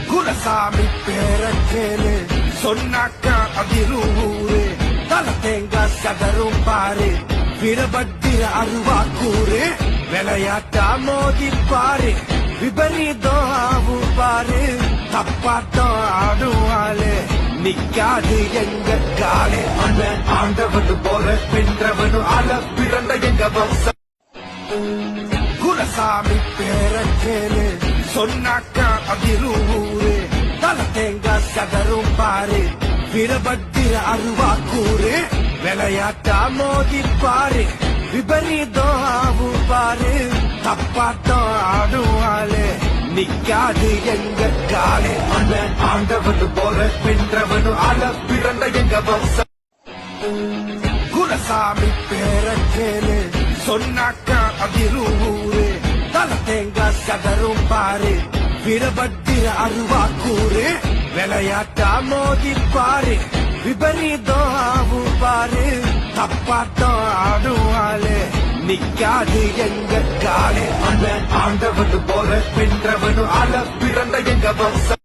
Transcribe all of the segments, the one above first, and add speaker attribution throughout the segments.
Speaker 1: குலசாமி பேர கேளு சொன்னாக்கா அதிரூரு தல தேங்காய் சதரும் பாரு வீரபத்திர அருவா கூறு விளையாட்டா மோதி பாரு விபரீதம் ஆவும் பாரு தப்பாட்டம் ஆடுவாளே நிக்காது எங்க காலே அண்ணன் ஆண்டவனு போற பின்றவனு அல பிறந்த எங்க வம்சம் குலசாமி பேர கேளு சொன்னாக்கா அதிரூரு தல தேங்காய் சதரும் பாரு வீரபத்திர அருவா கூறு விளையாட்டா மோதி பாரு விபரீதம் ஆவும் பாரு தப்பாட்டம் ஆடுவாளே நிக்காது எங்க காலே அண்ணன் ஆண்டவனு போற பின்றவனு அல பிறந்த எங்க வம்சம் குலசாமி பேர கேளு சொன்னாக்கா அதிரூரு தல தேங்காய் சதரும் பாரு வீரபத்திர அருவா கூறு விளையாட்டா மோதி பாரு விபரீதம் ஆவும் பாரு தப்பாட்டம் ஆடுவாளே நிக்காது எங்க காலே அண்ணன் ஆண்டவனு போற பின்றவனு அல பிறந்த எங்க வம்சம்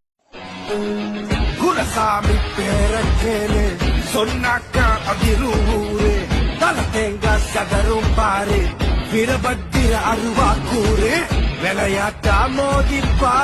Speaker 1: குலசாமி பேர கேளு சொன்னாக்கா அதிரூரு தல தேங்காய் சதரும் பாரு வீரபத்திர அருவா கூறு விளையாட்டா மோதி பாரு